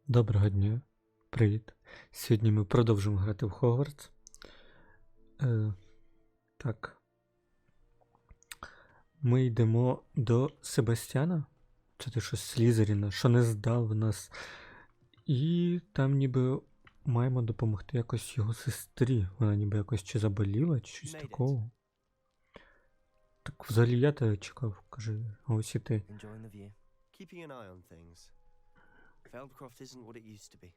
Доброго дня, привіт. Сьогодні ми продовжимо грати в Hogwarts. Так. Ми йдемо до Себастьяна. Це те, що Слізеріна, що не здав нас. І там ніби маємо допомогти якось його сестрі. Вона ніби якось чи заболіла, чи щось такого. Так взагалі я тебе чекав, каже, а ось і ти. Feldcroft isn't what it used to be.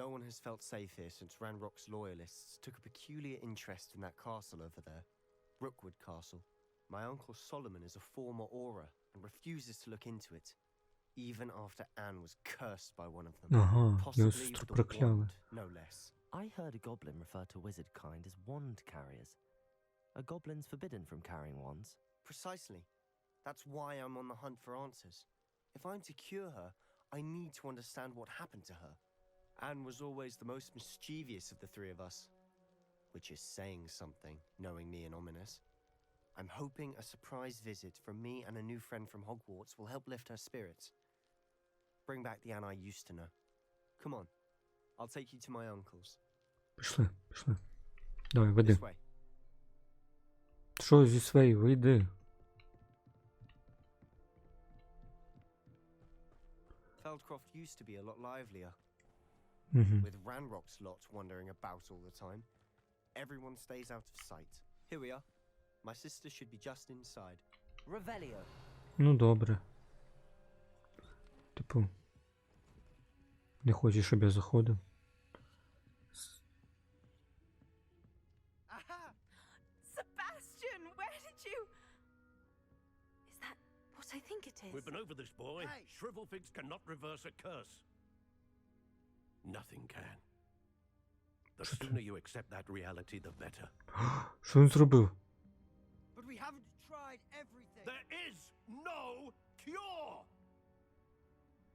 No one has felt safe here since Ranrock's loyalists took a peculiar interest in that castle over there. Rookwood Castle. My uncle Solomon is a former Auror and refuses to look into it, even after Anne was cursed by one of them. Possibly with a wand, no less. I heard a goblin refer to wizard kind as wand carriers. Are goblins forbidden from carrying wands? Precisely. That's why I'm on the hunt for answers. If I'm to cure her, I need to understand what happened to her. Anne was always the most mischievous of the three of us. Which is saying something, knowing me and ominous. I'm hoping a surprise visit from me and a new friend from Hogwarts will help lift her spirits. Bring back the Anne I used to know. Come on, I'll take you to my uncle's. Пішли. Давай, веди. This way. Що зі своєї, вийди. Feldcroft used to be a lot livelier. With Ranrock's lot wandering about all the time. Everyone stays out of sight. Here we are. My sister should be just inside. Revelio. Ну добре. Типу. Не хочеш, щоб я заходив. Aha! Sebastian, where did you... Is that what I think it is? We've been over this, boy. Hey. Shrivelfigs cannot reverse a curse. Nothing can. The sooner you accept that reality, the better. Що він зробив? But we haven't tried everything. There is no cure!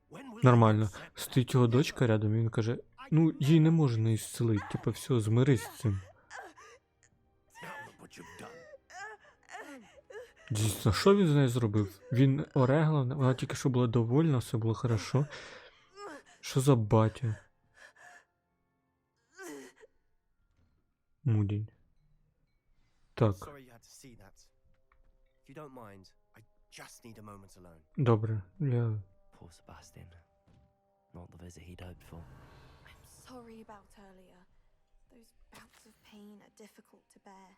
When will you Нормально. accept that? Стоїть його дочка рядом, і він каже, ну, їй не можна ісцелити. Типу, все, змирись з цим. Now look what you've done. Дійсно, що він з нею зробив? Він орегла, вона тільки що була довольна, все було хорошо. Що за батя? Мудінь. Так, Sorry you had to see that. If you don't mind, I just need a moment alone. добре. Я... Poor Sebastian. Not the visit he'd hoped for. I'm sorry about earlier. Those bouts of pain are difficult to bear.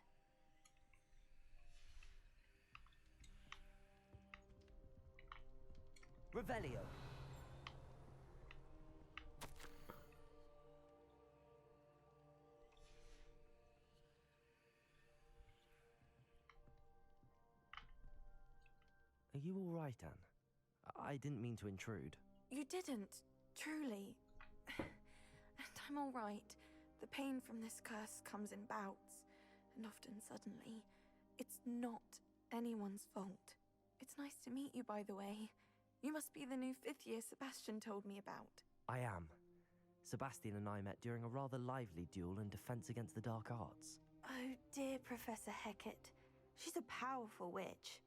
Revelio. Are you all right, Anne? I didn't mean to intrude. You didn't, truly. And I'm all right. The pain from this curse comes in bouts, and often suddenly. It's not anyone's fault. It's nice to meet you, by the way. You must be the new 5th year Sebastian told me about. I am. Sebastian and I met during a rather lively duel in defense against the dark arts. Oh dear, Professor Hecat. She's a powerful witch.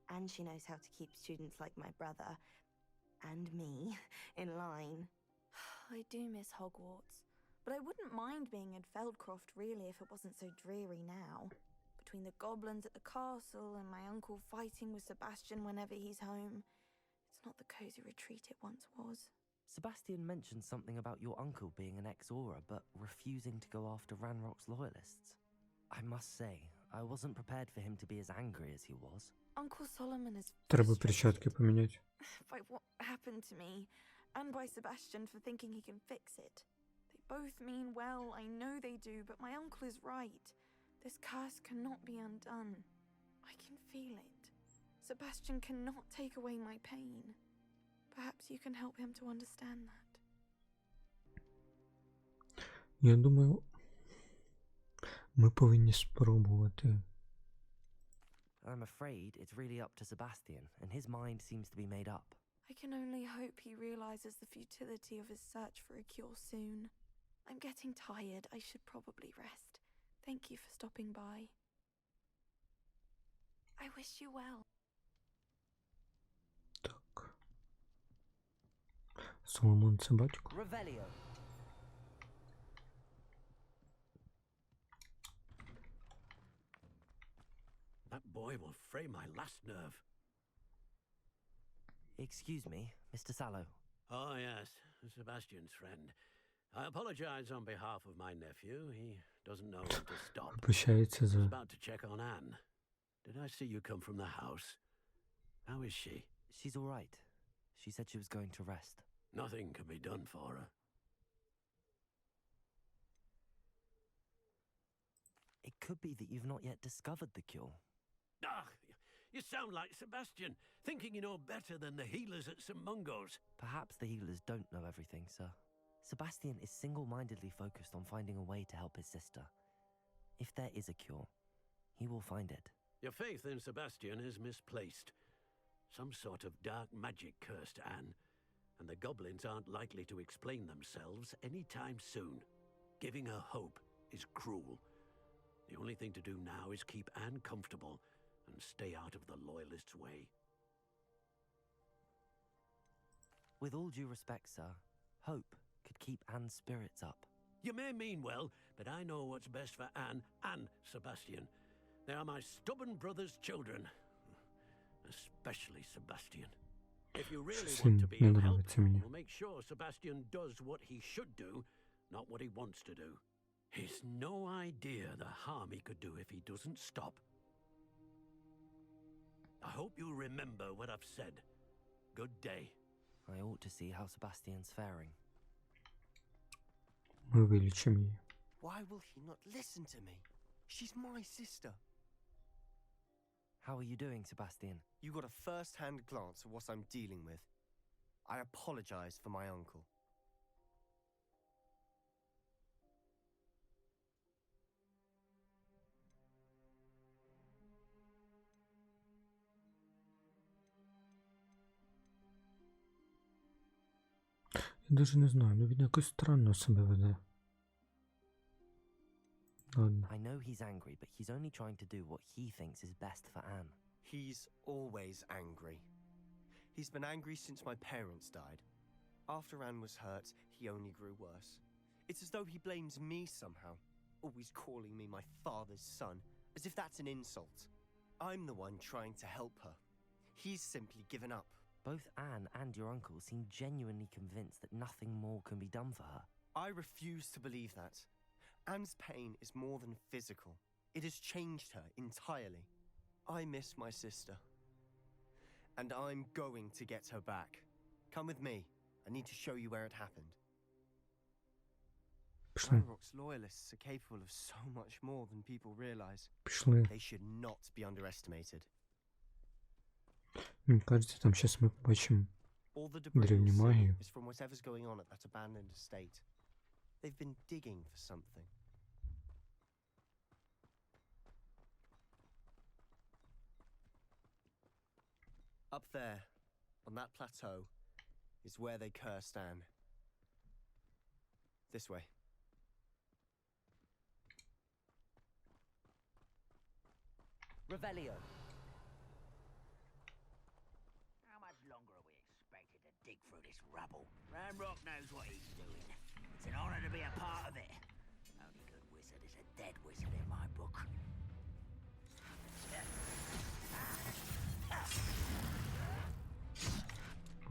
And she knows how to keep students like my brother, and me, in line. I do miss Hogwarts, but I wouldn't mind being in Feldcroft really if it wasn't so dreary now. Between the goblins at the castle and my uncle fighting with Sebastian whenever he's home, it's not the cozy retreat it once was. Sebastian mentioned something about your uncle being an ex-Auror, but refusing to go after Ranrock's loyalists. I must say, I wasn't prepared for him to be as angry as he was. Uncle Solomon is Треба перчатки поміняти. by what happened to me, and by Sebastian for thinking he can fix it. They both mean well, I know they do, but my uncle is right. This curse cannot be undone. I can feel it. Sebastian cannot take away my pain. Perhaps you can help him to understand that. Я думаю, ми повинні спробувати. I'm afraid it's really up to Sebastian, and his mind seems to be made up. I can only hope he realizes the futility of his search for a cure soon. I'm getting tired. I should probably rest. Thank you for stopping by. I wish you well. Так. Соломон це батько. Revelio. That boy will fray my last nerve. Excuse me, Mr. Sallow. Oh, yes, Sebastian's friend. I apologize on behalf of my nephew. He doesn't know when to stop. Вибачається I was за... about to check on Anne. Did I see you come from the house? How is she? She's all right. She said she was going to rest. Nothing can be done for her. It could be that you've not yet discovered the cure. Ah, you sound like Sebastian, thinking you know better than the healers at St. Mungo's. Perhaps the healers don't know everything, sir. Sebastian is single-mindedly focused on finding a way to help his sister. If there is a cure, he will find it. Your faith in Sebastian is misplaced. Some sort of dark magic cursed Anne, and the goblins aren't likely to explain themselves anytime soon. Giving her hope is cruel. The only thing to do now is keep Anne comfortable and stay out of the Loyalists' way. With all due respect, sir, hope could keep Anne's spirits up. You may mean well, but I know what's best for Anne and Sebastian. They are my stubborn brother's children. Especially Sebastian. If you really want to be не of help, нравится мне. we'll make sure Sebastian does what he should do, not what he wants to do. He's no idea the harm he could do if he doesn't stop. I hope you remember what I've said. Good day. I ought to see how Sebastian's faring. Ми вилічимо її. Why will he not listen to me? She's my sister. How are you doing, Sebastian? You got a first-hand glance at what I'm dealing with. I apologize for my uncle. Я даже не знаю, ну він якось странно себе веде. Ладно. I know he's angry, but he's only trying to do what he thinks is best for Anne. He's always angry. He's been angry since my parents died. After Anne was hurt, he only grew worse. It's as though he blames me somehow, always calling me my father's son, as if that's an insult. I'm the one trying to help her. He's simply given up. Both Anne and your uncle seem genuinely convinced that nothing more can be done for her. I refuse to believe that. Anne's pain is more than physical. It has changed her entirely. I miss my sister. And I'm going to get her back. Come with me. I need to show you where it happened. Пішли. Ranrock's loyalists are capable of so much more than people realize. Пішли. They should not be underestimated. Мені кажеться, там щас ми побачимо All the debris древню you'll see магію. is from whatever's going on at that abandoned estate. They've been digging for something. Up there, on that plateau, is where they cursed Anne. This way. Revelio. How much longer are we expected to dig through this rubble? Ranrock knows what he's doing. It's an honor to be a part of it. Only good wizard is a dead wizard in my book.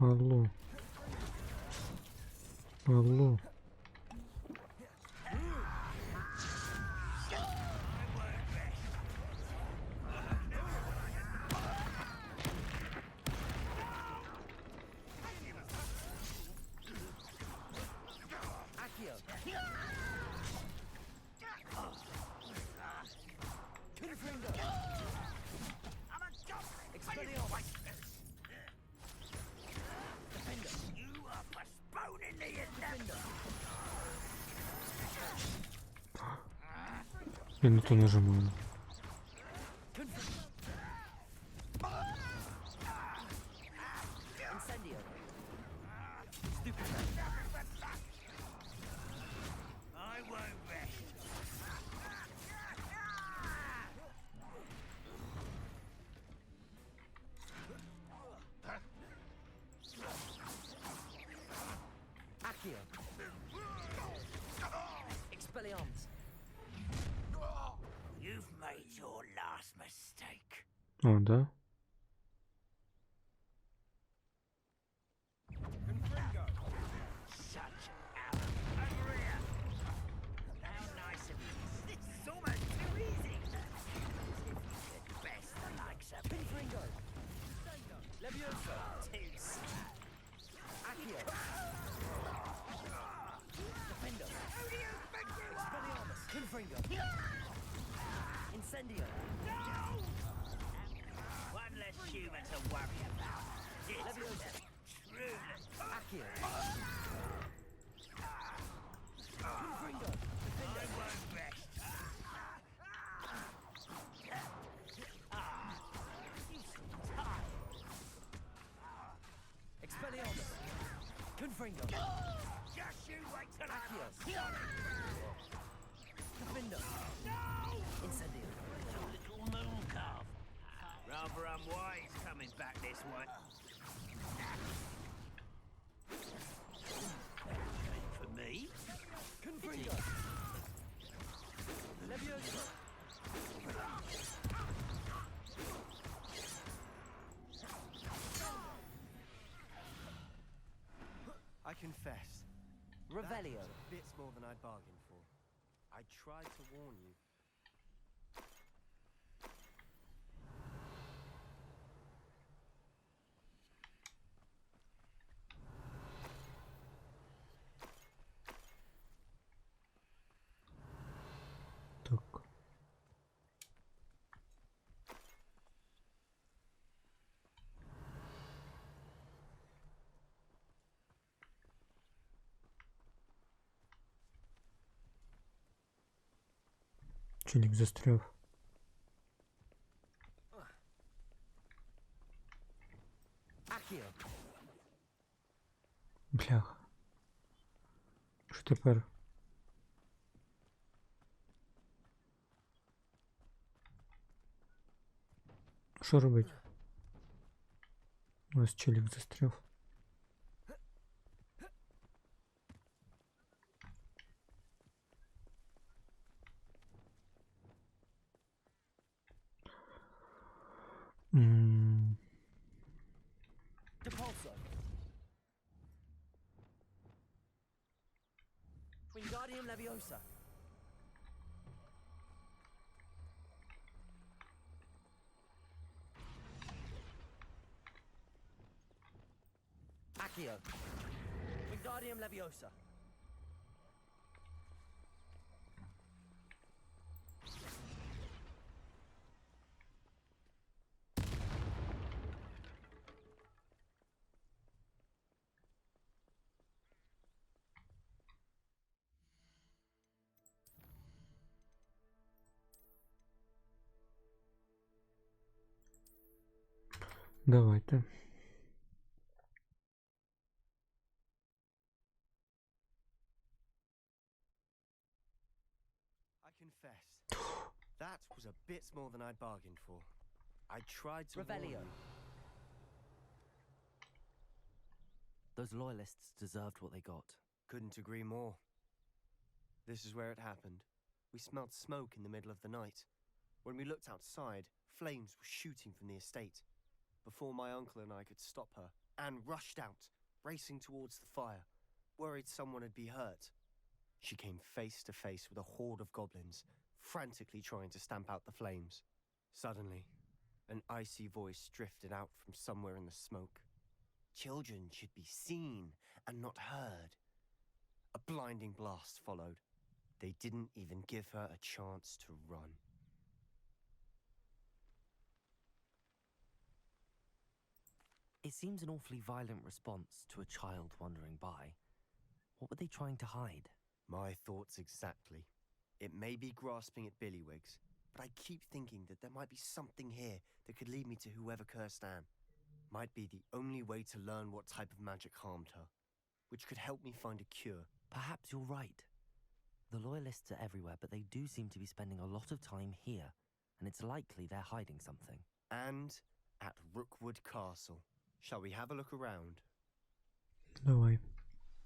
Алло. Алло. Accio. Confringo. Expelliarmus. Defender. You are postponing the inevitable. Я не то нажимаю. Incendio. Stupefy. I won't rest. Accio. Expelliarmus. You've made your last mistake. О, да? Such Alan. Over here. How nice of you. This is almost too easy. As if you could best the likes of me. Pinfringo. Leviosa. Too sad. Accio. Defender. Who do you think you are? Expelliarmus. Pinfringo. Incendio. One less human to worry about. Leviosa. Truly. Accio. I won't rest. Expelliarmus. Confringo. Just you wait till Accio. I'm Defender. Incendio. little moon calf. Rather unwise coming back this way. For me? Confringo. Leviosa. I confess. Revelio. That was a bit more than I'd bargained for. I tried to warn you. Так. Челік застряв. Accio. Бляха. Що тепер? Що робить? Ось челік застряв. Depulso. Wingardium Leviosa. Accio. Wingardium Leviosa. Давайте. I confess. That was a bit more than I'd bargained for. I tried to warn Revelio. you. Those loyalists deserved what they got. Couldn't agree more. This is where it happened. We smelled smoke in the middle of the night. When we looked outside, flames were shooting from the estate. Before my uncle and I could stop her, Anne rushed out, racing towards the fire, worried someone had been hurt. She came face to face with a horde of goblins, frantically trying to stamp out the flames. Suddenly, an icy voice drifted out from somewhere in the smoke. Children should be seen and not heard. A blinding blast followed. They didn't even give her a chance to run. It seems an awfully violent response to a child wandering by. What were they trying to hide? My thoughts exactly. It may be grasping at Billywigs, but I keep thinking that there might be something here that could lead me to whoever cursed Anne. Might be the only way to learn what type of magic harmed her, which could help me find a cure. Perhaps you're right. The loyalists are everywhere, but they do seem to be spending a lot of time here, and it's likely they're hiding something. And at Rookwood Castle. Shall we have a look around? Давай.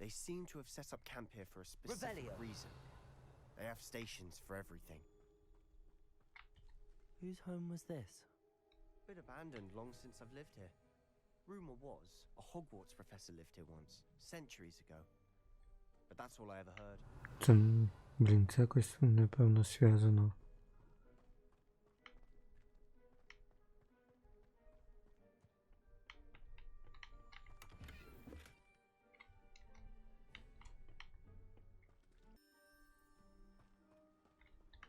They seem to have set up camp here for a specific Revelio. reason. They have stations for everything. Whose home was this? Been abandoned long since I've lived here. Rumor was a Hogwarts professor lived here once, centuries ago. But that's all I ever heard. Це, блін, це якось, напевно, зв'язано.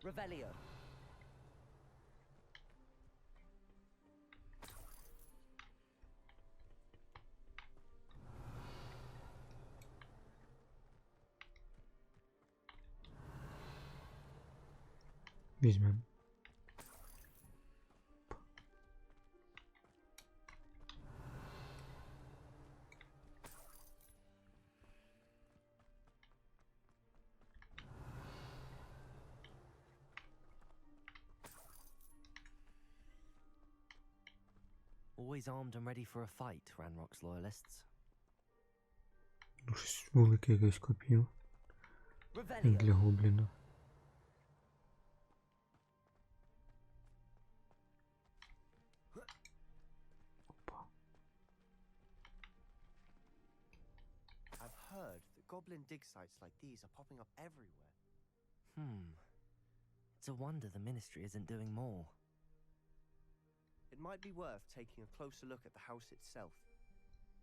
Revelio. Візьмемо. Always armed and ready for a fight, Ranrock's loyalists. Ну, щось велике якесь коп'є. Як Revelio. для гобліна. Опа. I've heard that goblin dig sites like these are popping up everywhere. It's a wonder the ministry isn't doing more. It might be worth taking a closer look at the house itself.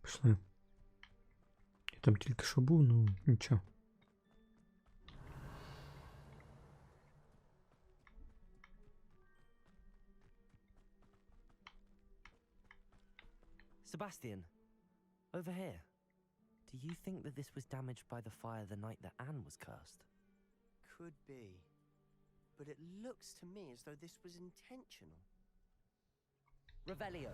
Пішли. Я там тільки що був, ну, нічого. Sebastian, over here. Do you think that this was damaged by the fire the night that Anne was cursed? Could be. But it looks to me as though this was intentional. Revelio.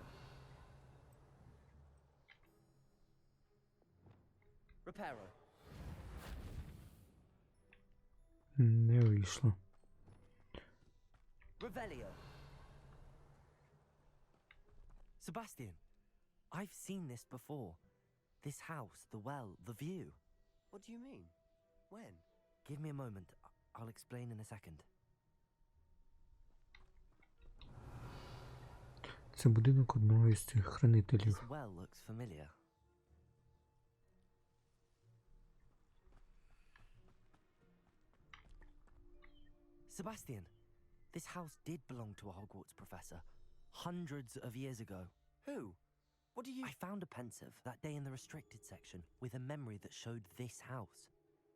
Reparo. Не вийшло. Revelio. Sebastian, I've seen this before. This house, the well, the view. What do you mean? When? Give me a moment. I'll explain in a second. Це будинок одного із цих хранителів. This well looks familiar. Sebastian, this house did belong to a Hogwarts professor hundreds of years ago. Who? What do you... I found a pensive that day in the restricted section with a memory that showed this house.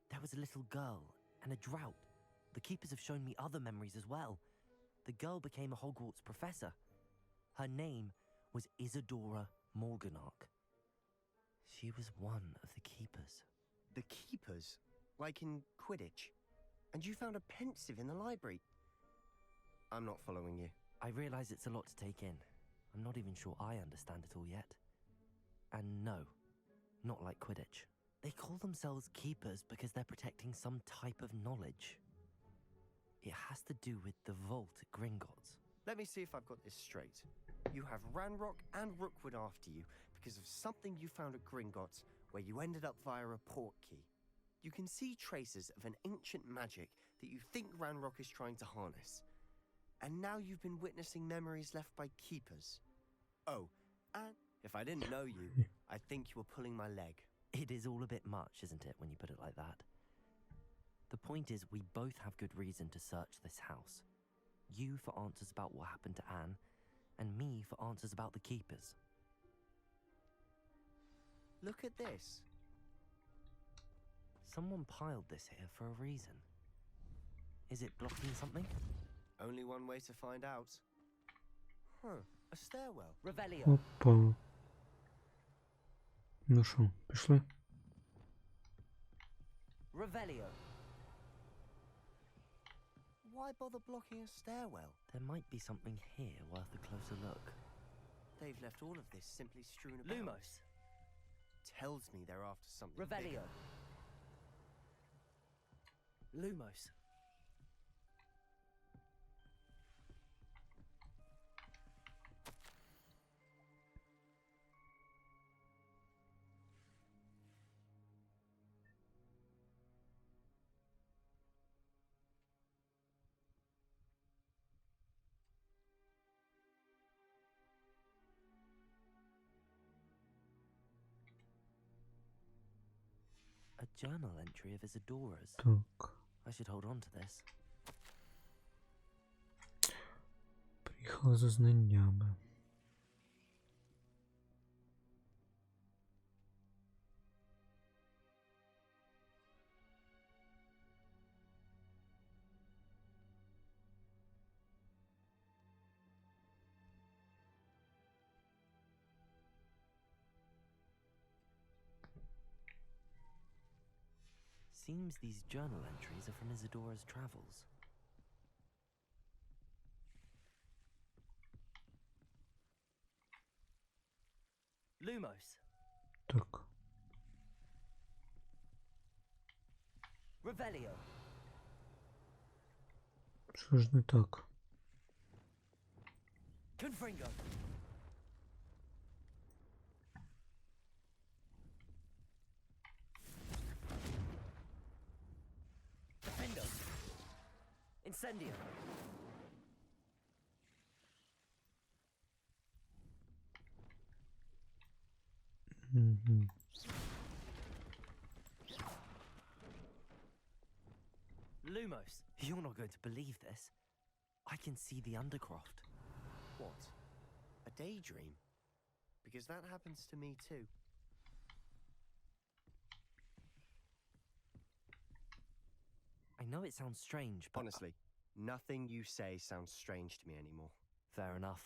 There was a little girl and a drought. The keepers have shown me other memories as well. The girl became a Hogwarts professor. Her name was Isadora Morganark. She was one of the keepers. The keepers? Like in Quidditch? And you found a pensive in the library? I'm not following you. I realize it's a lot to take in. I'm not even sure I understand it all yet. And no, not like Quidditch. They call themselves keepers because they're protecting some type of knowledge. It has to do with the vault at Gringotts. Let me see if I've got this straight. You have Ranrock and Rookwood after you because of something you found at Gringotts where you ended up via a port key. You can see traces of an ancient magic that you think Ranrock is trying to harness. And now you've been witnessing memories left by keepers. Oh, and if I didn't know you, I think you were pulling my leg. It is all a bit much, isn't it, when you put it like that? The point is, we both have good reason to search this house. You for answers about what happened to Anne, and me for answers about the keepers. Look at this. Someone piled this here for a reason. Is it blocking something? Only one way to find out. Huh, a stairwell. Revelio. Опа. Ну що, пішли? Revelio. Why bother blocking a stairwell? There might be something here worth a closer look. They've left all of this simply strewn about. Lumos. Tells me they're after something Revelio. bigger. Lumos. journal entry of Isadora's. Так. I should hold on to this. Приїхала за знаннями. Seems these journal entries are from Isadora's travels. Lumos. Так. Revelio. Що ж не так? Confringo. Defendo. Incendio. Угу. Lumos. You're not going to believe this. I can see the Undercroft. What? A daydream? Because that happens to me too. I know it sounds strange, but Honestly, nothing you say sounds strange to me anymore. fair enough.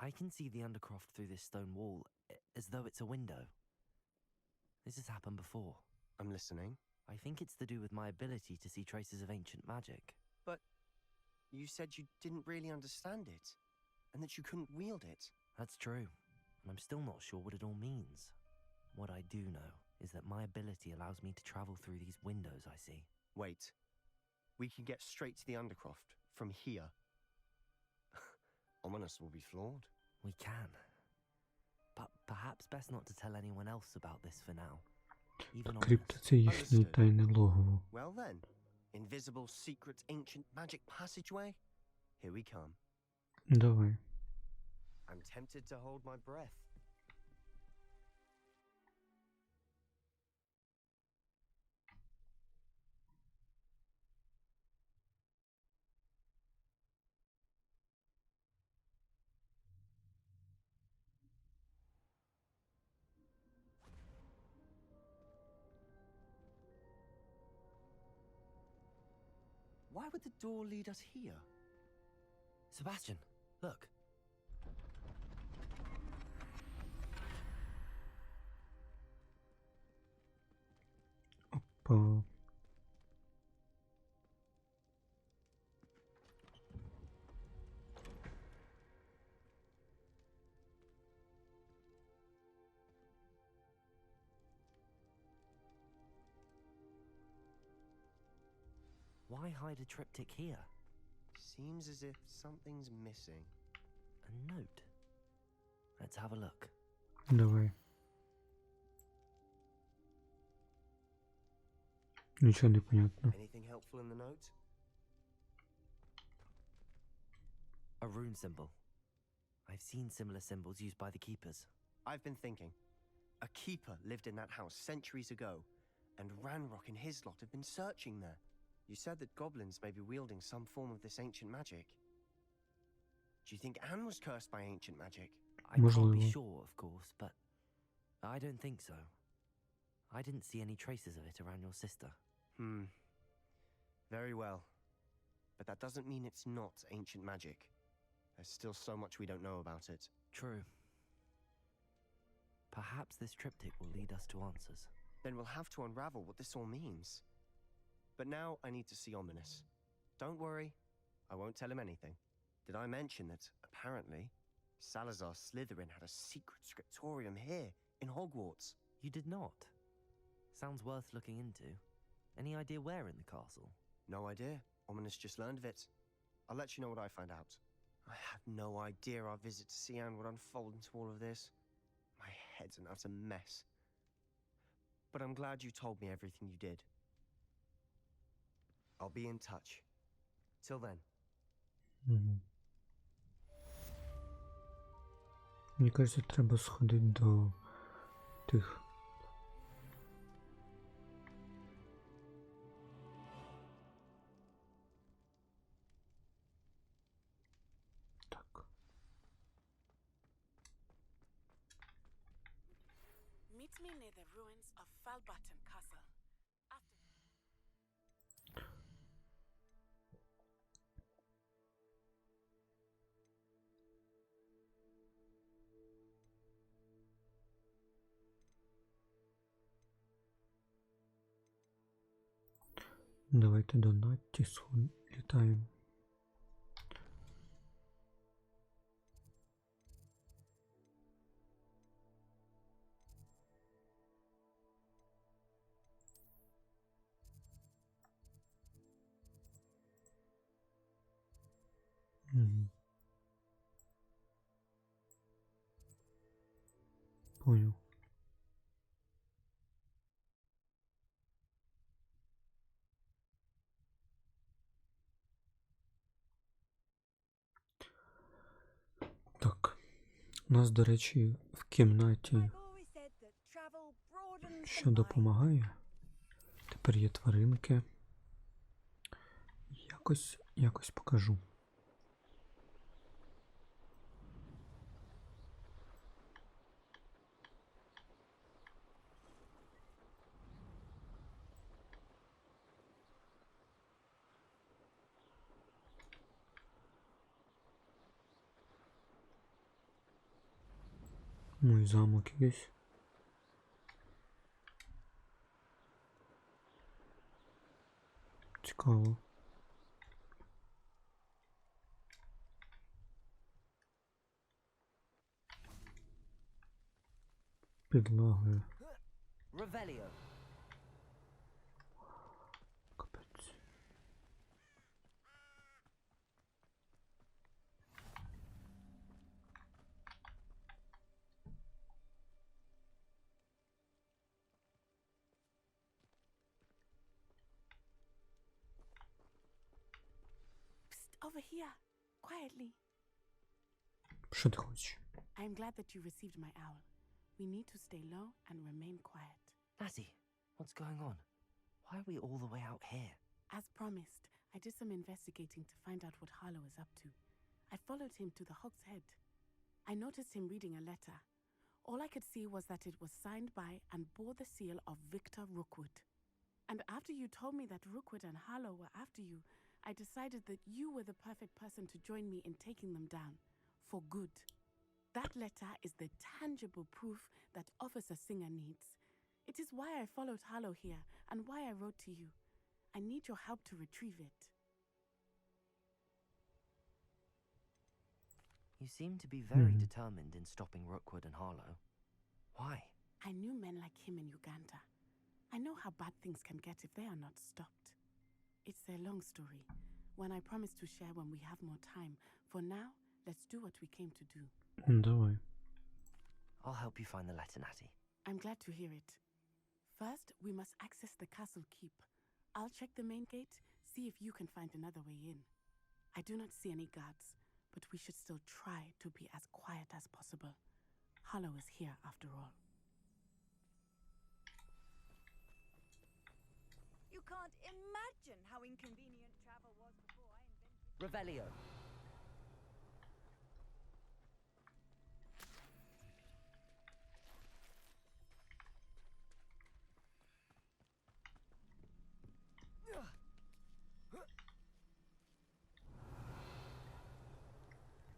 I can see the Undercroft through this stone wall, as though it's a window. This has happened before. I'm listening. I think it's to do with my ability to see traces of ancient magic. You said you didn't really understand it, and that you couldn't wield it. That's true, and I'm still not sure what it all means. What I do know is that my ability allows me to travel through these windows I see. Wait. We can get straight to the Undercroft from here. Ominous will be floored. We can. But perhaps best not to tell anyone else about this for now. Even Ominous. Крипта — це їхнє тайне логово. Well then, invisible, secret, ancient magic passageway? Here we come. Давай. I'm tempted to hold my breath. Why would the door lead us here? Sebastian, look. Па. Why hide a triptych here? Seems as if something's missing. A note. Let's have a look. Давай. Нічого не понятно. Anything helpful in the note? A rune symbol. I've seen similar symbols used by the keepers. I've been thinking. A keeper lived in that house centuries ago, and Ranrock and his lot have been searching there. You said that goblins may be wielding some form of this ancient magic. Do you think Anne was cursed by ancient magic? I can't be Можливо. sure, of course, but I don't think so. I didn't see any traces of it around your sister. Very well. But that doesn't mean it's not ancient magic. There's still so much we don't know about it. True. Perhaps this triptych will lead us to answers. Then we'll have to unravel what this all means. But now I need to see Ominous. Don't worry, I won't tell him anything. Did I mention that, apparently, Salazar Slytherin had a secret scriptorium here, in Hogwarts? You did not. Sounds worth looking into. Any idea where in the castle? No idea. Ominous just learned of it. I'll let you know what I find out. I had no idea our visit to Sian would unfold into all of this. My head's an utter mess. But I'm glad you told me everything you did. I'll be in touch. Till then. Угу. Мені кажеться, треба сходити до тих Meet me near the ruins of Falbaton Castle. After Давайте до Натті літаємо. Мгм. Понял. Так. У нас, до речі, в кімнаті, що допомагає. Тепер є тваринки. Якось покажу. Ну і замок якийсь. Цікаво. Підлагою. Revelio. Капець. Psst, over here, quietly. Що ти хочеш? I am glad that you received my owl. We need to stay low and remain quiet. Natty, what's going on? Why are we all the way out here? As promised, I did some investigating to find out what Harlow is up to. I followed him to the Hog's Head. I noticed him reading a letter. All I could see was that it was signed by and bore the seal of Victor Rookwood. And after you told me that Rookwood and Harlow were after you, I decided that you were the perfect person to join me in taking them down. For good. That letter is the tangible proof that Officer Singer needs. It is why I followed Harlow here and why I wrote to you. I need your help to retrieve it. You seem to be very Mhm. determined in stopping Rookwood and Harlow. Why? I knew men like him in Uganda. I know how bad things can get if they are not stopped. It's a long story, one I promise to share when we have more time. For now, let's do what we came to do. Давай. I'll help you find the letter, Natty. I'm glad to hear it. First, we must access the castle keep. I'll check the main gate, see if you can find another way in. I do not see any guards, but we should still try to be as quiet as possible. Harlow is here after all. You can't imagine how inconvenient travel was before I invented... Revelio.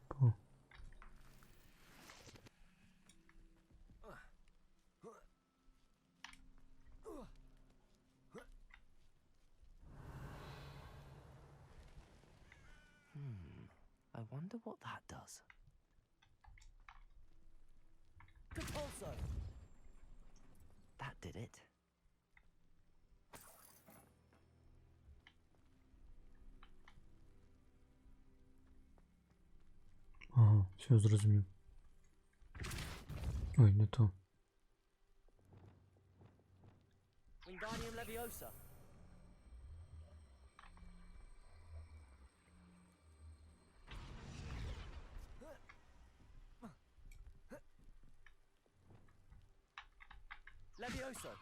По. I wonder what that does. Compulso! That did it. Ага, все зрозумів. Ой, не то. Wingardium Leviosa! Levioso!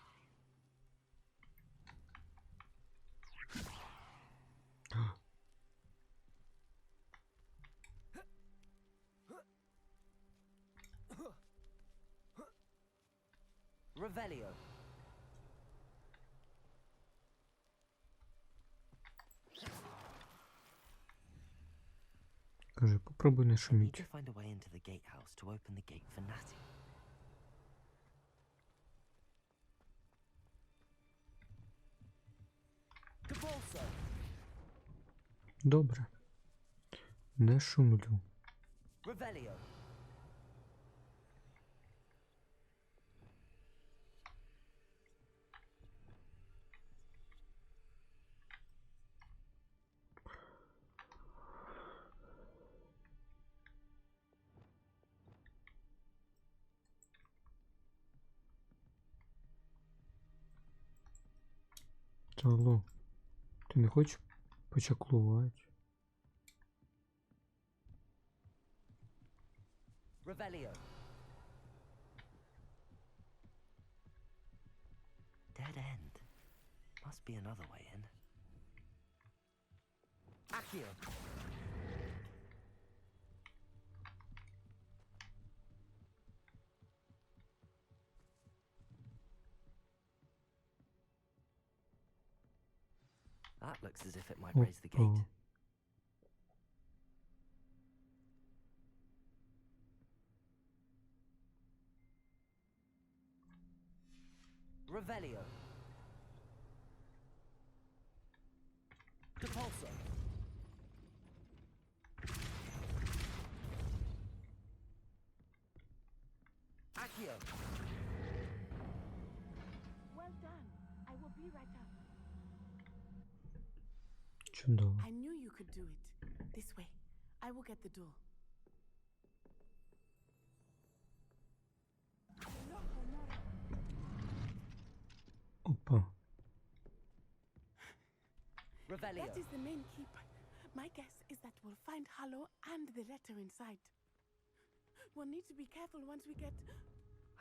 Revelio. Каже, попробуй не I need шуміть. to find a way into the gatehouse to open the gate for Natty. Goဃvортсу. Добре. Не шумлю. Revelio. Алло, ти не хочеш почаклувати? Revelio. Dead end. Must be another way in. Accio. That looks as if it might raise the gate. Опа. Revelio. Goဃvортсу. Accio. Well done. I will be right up. Чудово. I knew you could do it. This way. I will get the door. Опа. Revelio. That is the main keep. My guess is that we'll find Harlow and the letter inside. We'll need to be careful once we get...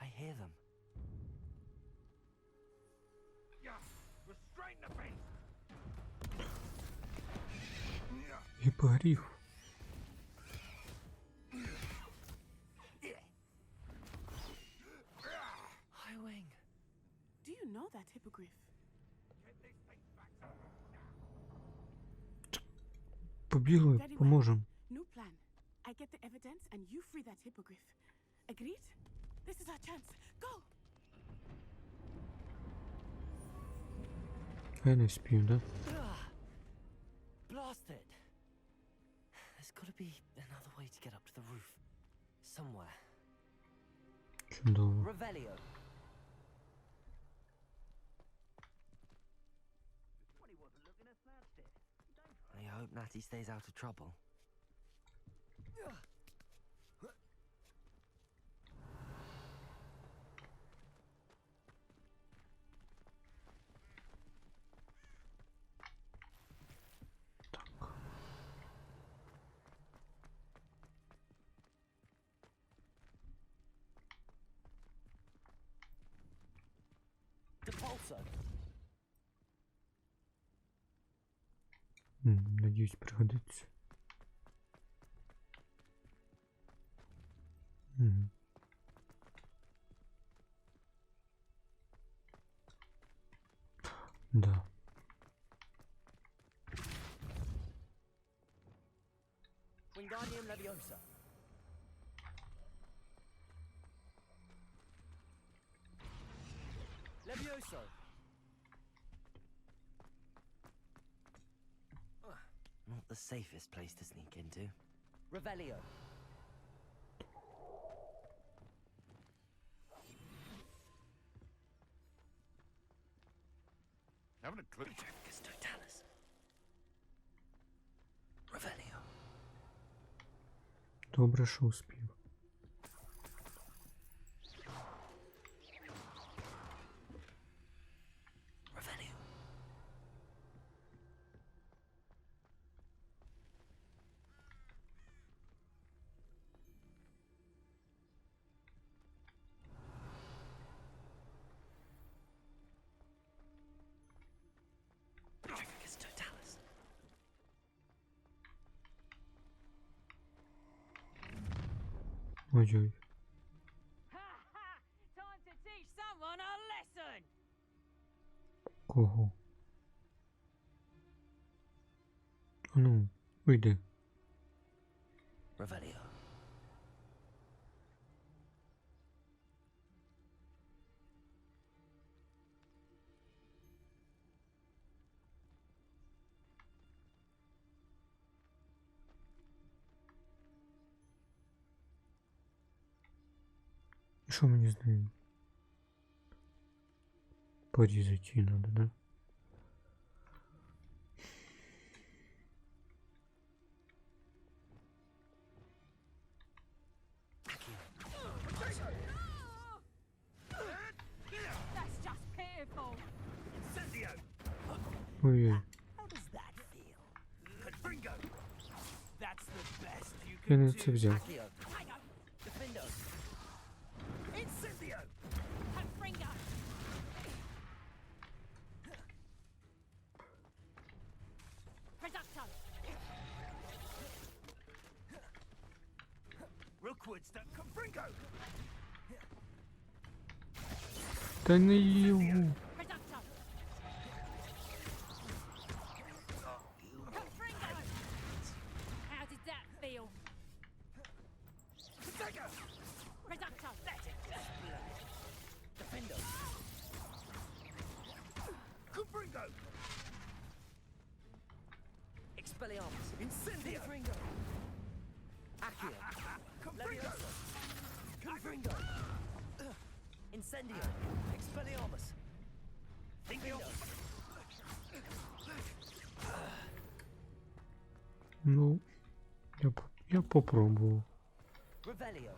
I hear them. Restrain the beast! Гіпогриф. High wing. Do you know that hippogriff? Побігли, Very well. поможемо. New plan. I get the evidence and you free that hippogriff. Agreed? This is our chance. Go! Я не спів, да? Blast it! There's gotta be another way to get up to the roof. Somewhere. Чудово. Revelio. Well, he wasn't looking at snatched it. I hope Natty stays out of trouble. Goဃvортсу. Надіюсь, пригодиться. Мгм. Да. Wingardium Leviosa. Levioso. Not the safest place to sneak into. Revelio. Having a clue. Totalis. Revelio. Добре, що успів. Revelio. Totalis. Ой-ой. Ha ha! Time to teach someone a Кого? Ну, вийди. Revelio. І що мені з ним? Порізати її надо, да? That's just pitiful. Ой-ой, How does that feel? Confringo! That's the best you я can не do. це взяв. Accio. Defendo. Incendio! Confringo. Reducto. Rookwards to Confringo! Та не його. Reducto. Confringo. How did that feel? Reducto. Defendo. Confringo! Expelliarmus. Incendio! Confringo. Accio. Confringo! Confringo. Incendio. Expelliarmus. Defendo. Ну, я попробував. Revelio.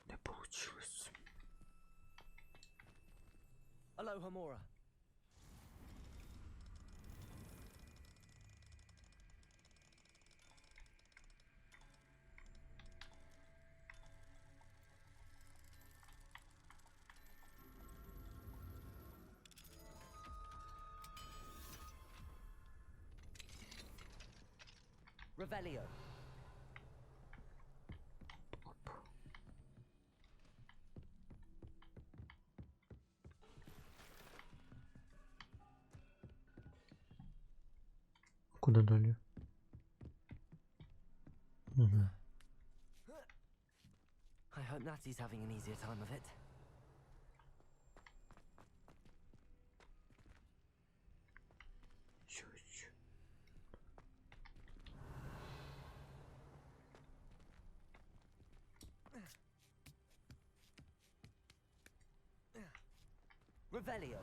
Не получилось. Alohomora. Revelio. Куди далі? Угу. I hope Natty's having an easier time of it. Чуть. Revelio.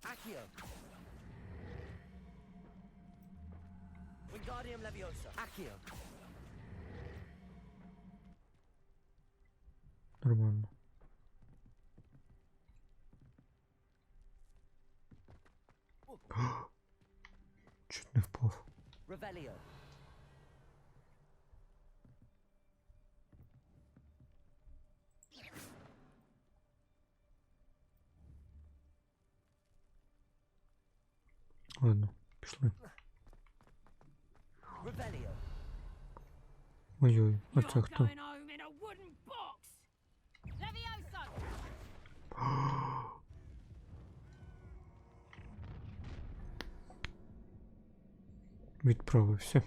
Accio. Wingardium Leviosa. Accio. Нормально. Чуть не впав. Revelio. Ладно, пішли. Revelio. Ой-ой, а це You're хто? going home in a wooden box. Levioso. Відправився.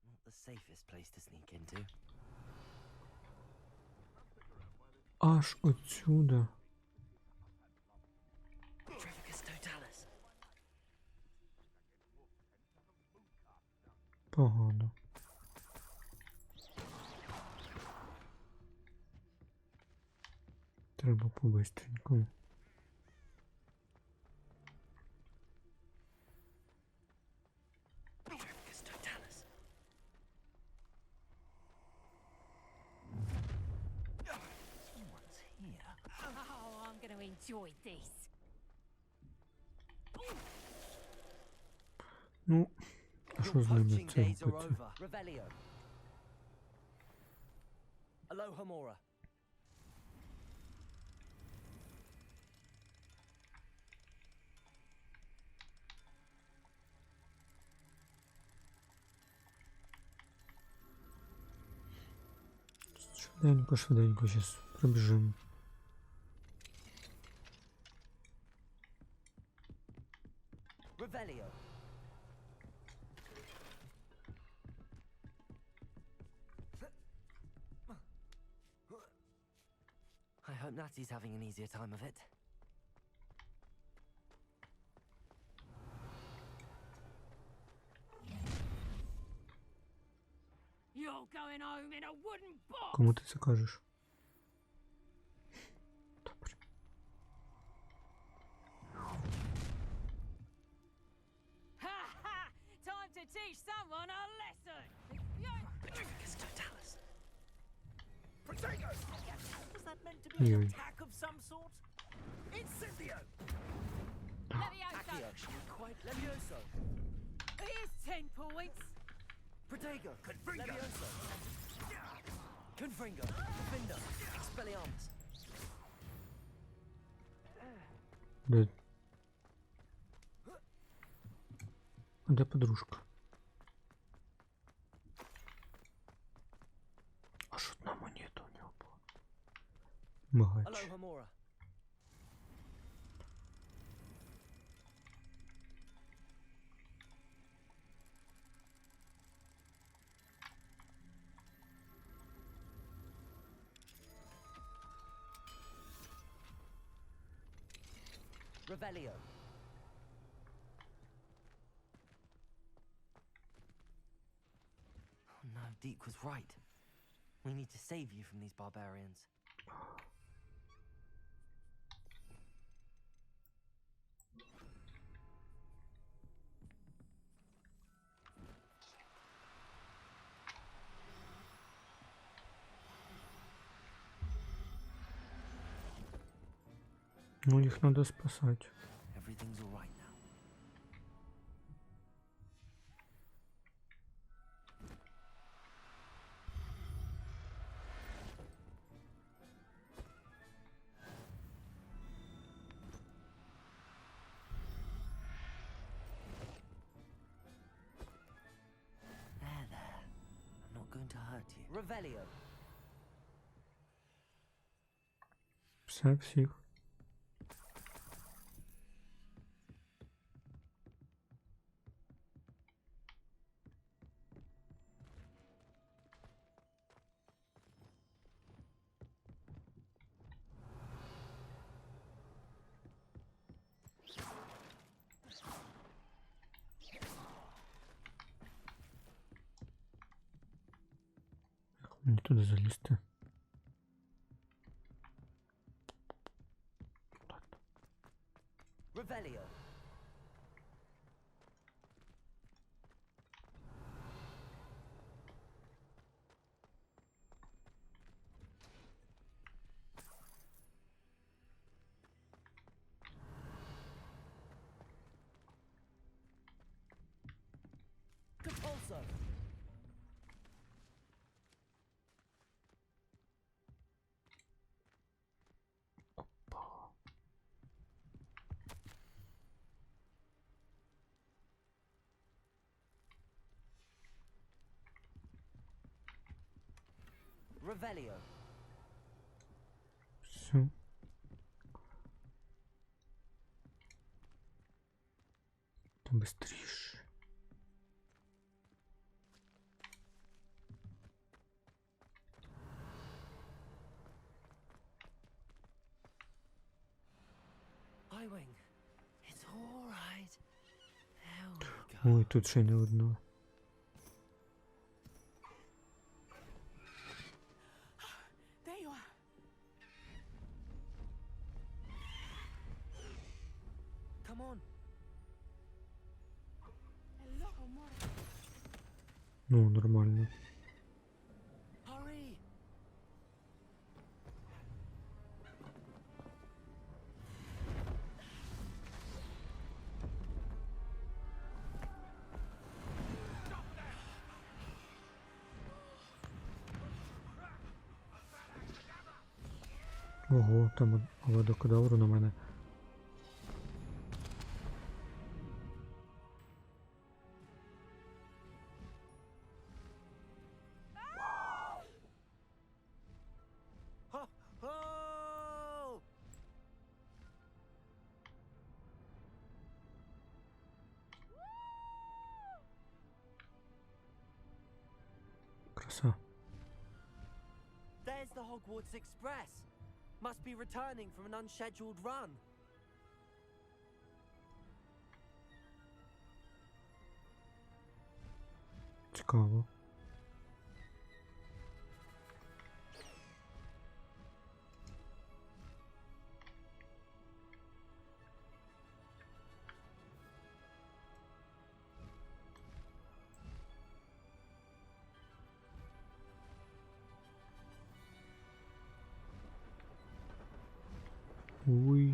Not the safest place to sneak into. Аж отсюда. Trifficus Totalis. Погано. Треба по-бистренькому. Trifficus Totalis. Someone's here. Oh, I'm going to enjoy this. Ну, а що Your з ними poaching це days are робити? over. Revelio. Alohomora. Швиденько, швиденько, зараз пробіжимо. Revelio. I hope Natty's having an easier time of it. You're going home in a wooden box! Кому ти це кажеш? Добре. Ha ha! Time to teach someone a lesson! Protego! Was that meant to be an Ой-ой. attack of some sort? Incendio! Levioso! Accio. Quite Levioso. Here's 10 points! Protego. Confringo! Levioso. Confringo. Findo. Expelliarmus. Де? А де подружка? Аж одна монета у нього була. Багач. Aloha Mora. Revelio. Oh no, Deke was right. We need to save you from these barbarians. Ну, їх треба спасати. Everything's all right now. There. I'm not going to hurt you. Revelio. Все, всіх. Мені туди залізти. Revelio. Compulso. Revelio. Все. Та быстріше. Highwing. It's all right. There we go. Ой, тут ще не одно. There you are. Come on. Hello, Mora. Ну, нормально. Hurry. Ого, там водокадавру на мене. Все. There's the Hogwarts Express. Must be returning from an unscheduled run. Цікаво. Уй.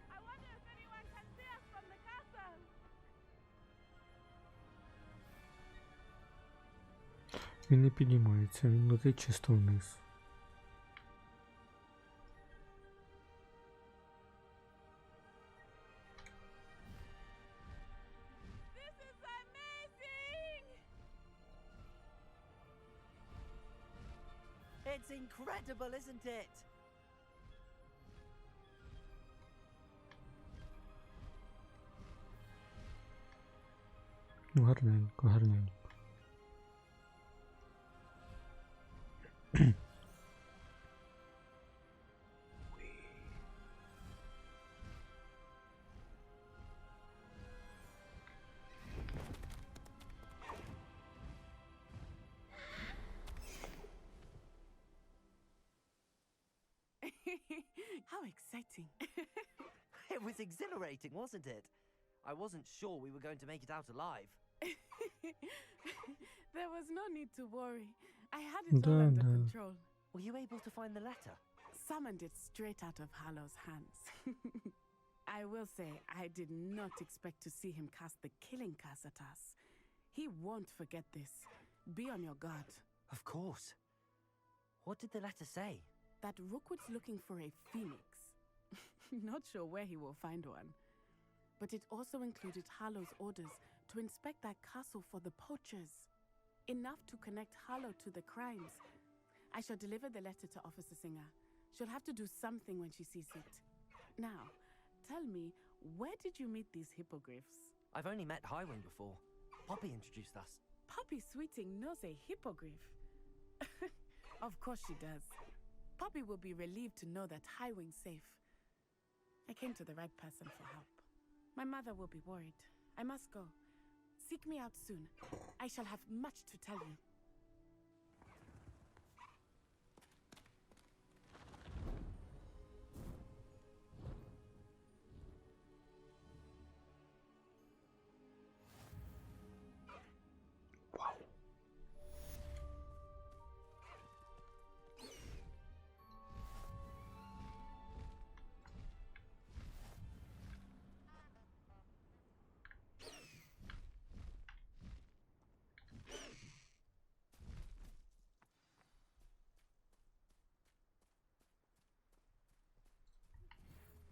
I wonder if anyone can see us from the castle. Він не піднімається, він летить чисто вниз. This is amazing! It's incredible, isn't it? Ну, гарненько, гарненько. How exciting. It was exhilarating, wasn't it? I wasn't sure we were going to make it out alive. There was no need to worry. I had it all Да, under да. control. Were you able to find the letter? Summoned it straight out of Harlow's hands. I will say, I did not expect to see him cast the killing curse at us. He won't forget this. Be on your guard. Of course. What did the letter say? That Rookwood's looking for a phoenix. Not sure where he will find one. But it also included Harlow's orders to inspect that castle for the poachers. Enough to connect Harlow to the crimes. I shall deliver the letter to Officer Singer. She'll have to do something when she sees it. Now, tell me, where did you meet these hippogriffs? I've only met Highwing before. Poppy introduced us. Poppy Sweeting knows a hippogriff. Of course she does. Poppy will be relieved to know that Highwing's safe. I came to the right person for help. My mother will be worried. I must go. Seek me out soon. I shall have much to tell you.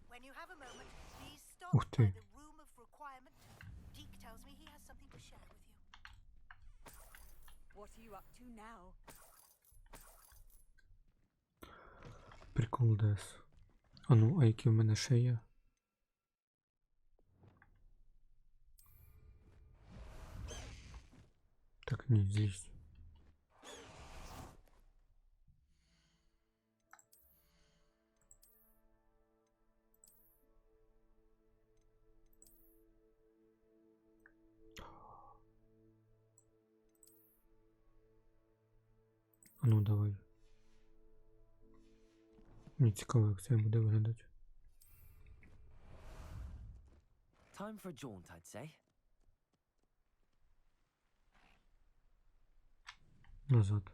When you have a moment, please stop Ух by ты. the room of requirement. Deke tells me he has something to share with you. What are you up to now? Прикол дес. А ну, а які в мене ще є? Так, ні, злізь. А ну, давай. Мені цікаво, як це буде виглядати. Time for a jaunt, I'd say. Назад.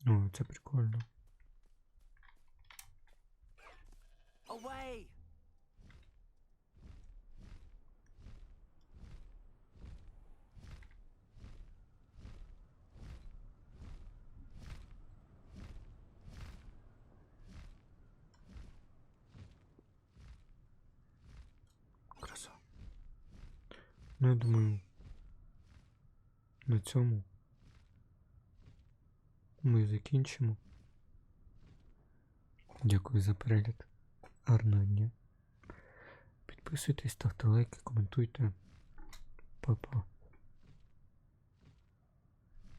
О, це прикольно. Ну, я думаю, на цьому ми закінчимо. Дякую за перегляд. Гарного дня. Підписуйтесь, ставте лайки, коментуйте. Па-па.